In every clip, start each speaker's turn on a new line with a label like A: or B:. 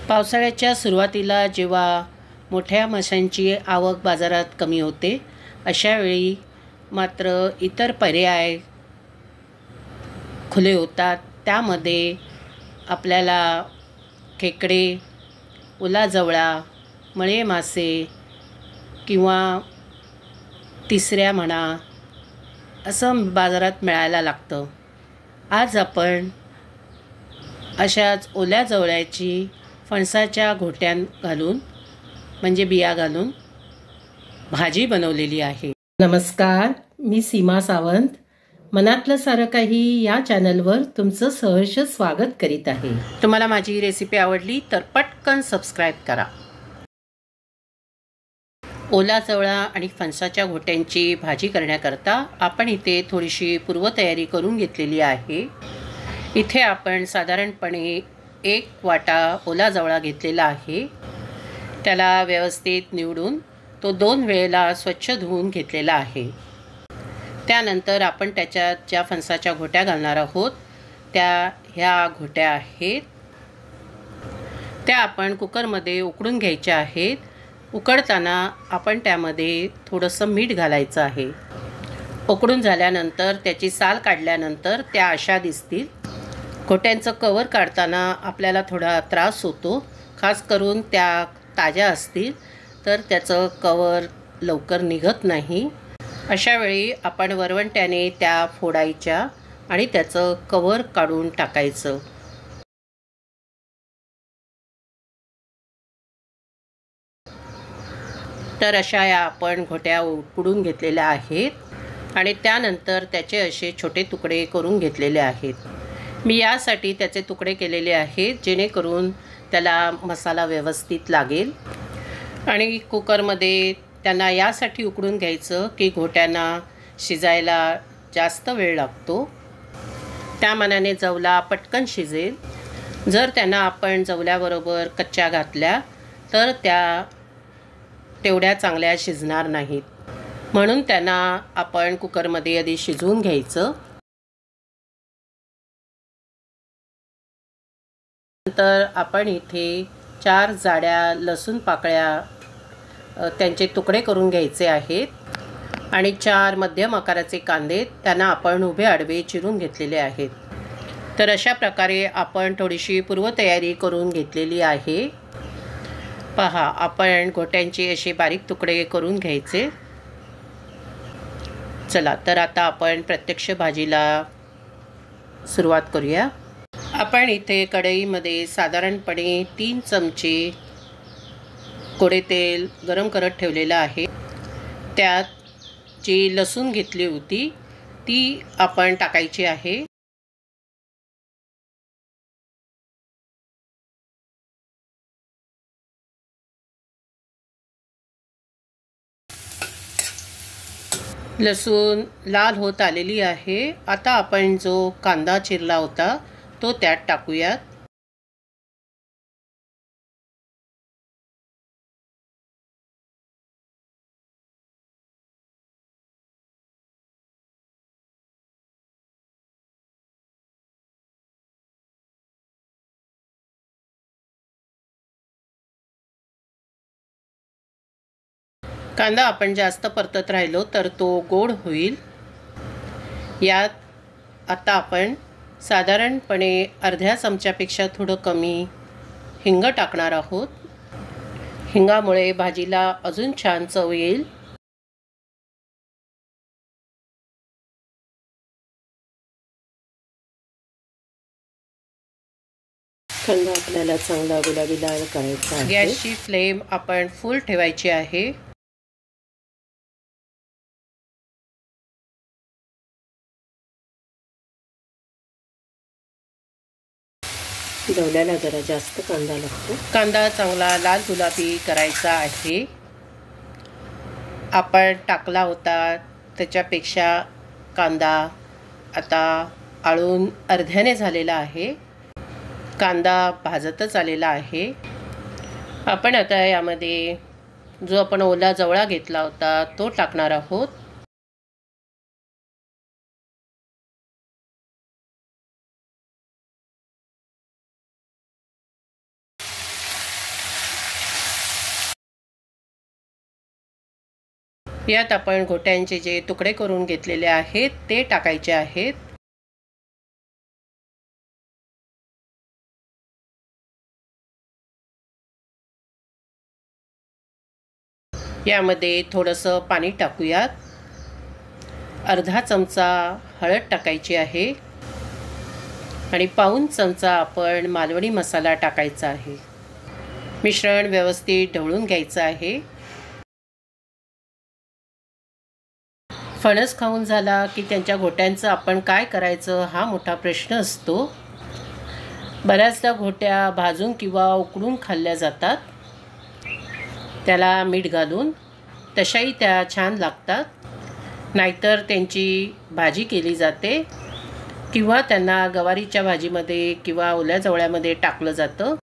A: पावसाळ्याच्या सुरुवातीला जेव्हा मोठ्या माशांची आवक बाजारात कमी होते, अशा वेळी मात्र इतर पर्याय खुले होतात। त्यामध्ये आपल्याला खेकडे, ओला जवळा, मळे मासे किंवा तिसऱ्या म्हणा असं बाजारात मिळायला लागतं। आज आपण अशाच ओल्या जवळ्याची फणसाच्या घोट्यान घालून म्हणजे बिया घालून भाजी बनवलेली आहे। नमस्कार, मी सीमा सावंत, मनातलं सारं काही या चॅनलवर तुमचं सहर्ष स्वागत करीत आहे। तुम्हाला माझी रेसिपी आवडली तर पटकन सबस्क्राईब करा। ओला जवळा आणि फणसाच्या घोट्यांची भाजी करण्याकरता आपण इथे थोडीशी पूर्वतयारी करून घेतलेली आहे। इथे आपण साधारणपणे 1 वाटा ओला जवळा घेतलेला आहे। त्याला व्यवस्थित निवडून तो 2 वेळेला स्वच्छ धुवून घेतलेला आहे। त्यानंतर आपण त्याच्यात ज्या फणसाच्या घोट्या घालणार आहोत ह्या घोट्या आहेत त्या आपण कुकरमध्ये उकडून घ्यायच्या आहेत। उकडताना आपण त्यामध्ये थोडंसं मीठ घालायचं आहे। उकडून झाल्यानंतर त्याची साल काढल्यानंतर त्या अशा दिसतील। घोट्यांचं कवर काढताना आपल्याला थोडा त्रास होतो, खास करून त्या ताज्या असतील तर त्याचं कवर लवकर निघत नाही। अशा वेळी आपण वरवंट्याने त्या फोडायच्या आणि त्याचं कवर काढून टाकायचं। तर अशा या आपण घोट्या उकडून घेतलेल्या आहेत आणि त्यानंतर त्याचे असे छोटे तुकडे करून घेतलेले आहेत। मी यासाठी त्याचे तुकडे केलेले आहेत जेणेकरून त्याला मसाला व्यवस्थित लागेल। आणि कुकरमध्ये त्यांना यासाठी उकडून घ्यायचं की घोट्यांना शिजायला जास्त वेळ लागतो, त्या मानाने जवला पटकन शिजेल। जर त्यांना आपण जवल्याबरोबर कच्च्या घातल्या तर त्या तेवढ्या चांगल्या शिजणार नाहीत, म्हणून त्यांना आपण कुकरमध्ये आधी शिजवून घ्यायचं। नंतर आपण इथे 4 जाड्या लसूण पाकळ्या त्यांचे तुकडे करून घ्यायचे आहेत आणि 4 मध्यम आकाराचे कांदे त्यांना आपण उभे आडवे चिरून घेतलेले आहेत। तर अशा प्रकारे आपण थोडीशी पूर्वतयारी करून घेतलेली आहे। पहा, आपण घोट्यांचे असे बारीक तुकडे करून घ्यायचे। चला तर आता आपण प्रत्यक्ष भाजीला सुरुवात करूया। आपण इथे कढईमध्ये साधारणपणे 3 चमचे गोडे तेल गरम करत ठेवलेलं आहे। त्यात जी लसूण घेतली होती ती आपण टाकायची आहे। लसूण लाल होत आलेली आहे। आता आपण जो कांदा चिरला होता तो त्यात टाकूयात। कांदा आपण जास्त परतत राहिलो तर तो गोड होईल। यात आता आपण साधारणपणे अर्ध्या चमच्यापेक्षा थोडं कमी हिंग टाकणार आहोत। हिंगामुळे भाजीला अजून छान चव येईल। कांदा आपल्याला चांगला गुलाबी लाल करायचा आहे। गॅसची फ्लेम आपण फुल ठेवायची आहे। जवल्याला जरा जास्त कांदा लागतो। कांदा चांगला लाल गुलाबी करायचा आहे। आपण टाकला होता त्याच्यापेक्षा कांदा आता आळून अर्ध्याने झालेला आहे। कांदा भाजतच आलेला आहे। आपण आता यामध्ये जो आपण ओला जवळा घेतला होता तो टाकणार आहोत। यात आपण घोट्यांचे जे तुकडे करून घेतलेले आहेत ते टाकायचे आहेत। यामध्ये थोडंसं पाणी टाकूयात। अर्धा चमचा हळद टाकायची आहे आणि पाऊण चमचा आपण मालवणी मसाला टाकायचा आहे। मिश्रण व्यवस्थित ढवळून घ्यायचं आहे। फणस खाऊन झाला की त्यांच्या घोट्यांचं आपण काय करायचं हा मोठा प्रश्न असतो। बऱ्याचदा घोट्या भाजून किंवा उकडून खाल्ल्या जातात, त्याला मीठ घालून, तशाही त्या छान लागतात। नाहीतर त्यांची भाजी केली जाते किंवा त्यांना गवारीच्या भाजीमध्ये किंवा ओल्या जवळ्यामध्ये टाकलं जातं।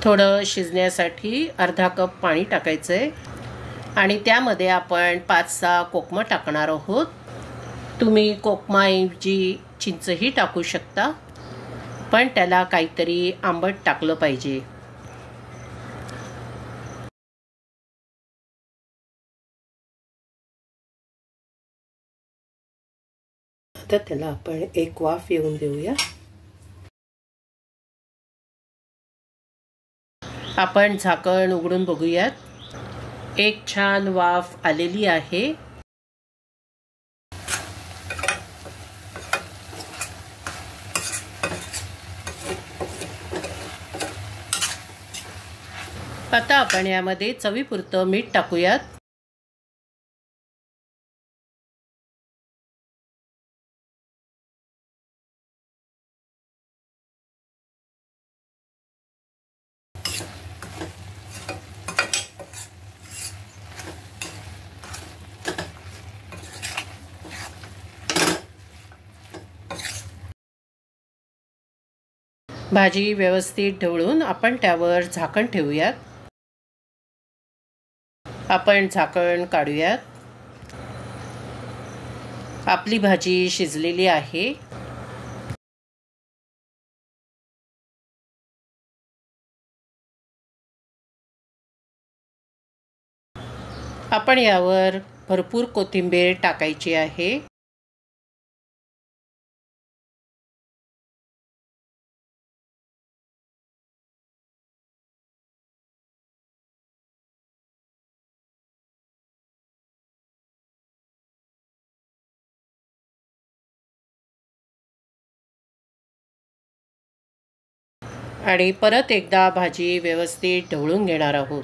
A: थोडं शिजण्यासाठी अर्धा कप पाणी टाकायचं आहे आणि त्यामध्ये आपण 5-6 कोकमं टाकणार आहोत। तुम्ही कोकमाऐवजी चिंचही टाकू शकता, पण त्याला काहीतरी आंबट टाकलं पाहिजे। आता त्याला आपण एक वाफ येऊन देऊया। आपण झाकण उघडून बघूयात। एक छान वाफ आलेली आहे। आता आपण यामध्ये चवीपुरतं मीठ टाकूयात। भाजी व्यवस्थित ढवळून आपण त्यावर झाकण ठेवूयात। आपण झाकण काढूयात। आपली भाजी शिजलेली आहे। आपण यावर भरपूर कोथिंबीर टाकायची आहे। आणि परत एकदा भाजी व्यवस्थित ढवळून घेणार आहोत।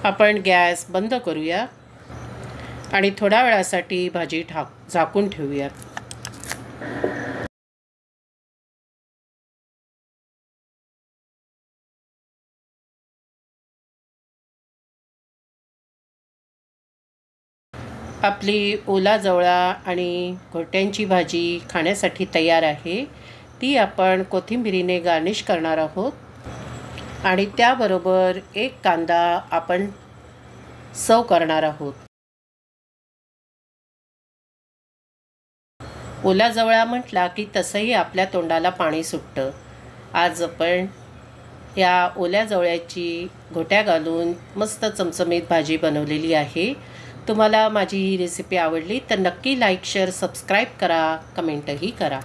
A: आपण गॅस बंद करूया आणि थोड्या वेळासाठी भाजी झाकून ठेवूया। आपली ओला जवळा आणि घोट्यांची भाजी खाण्यासाठी तयार आहे। ती आपण कोथिंबीरीने गार्निश करणार आहोत आणि त्याबरोबर एक कांदा आपण सर्व करणार आहोत। ओला जवळा म्हटला की तसंही आपल्या तोंडाला पाणी सुटतं। आज आपण या ओल्या जवळ्याची घोट्या घालून मस्त चमचमीत भाजी बनवलेली आहे। तुम्हाला माझी ही रेसिपी आवडली तर नक्की लाईक, शेअर, सबस्क्राईब करा, कमेंटही करा।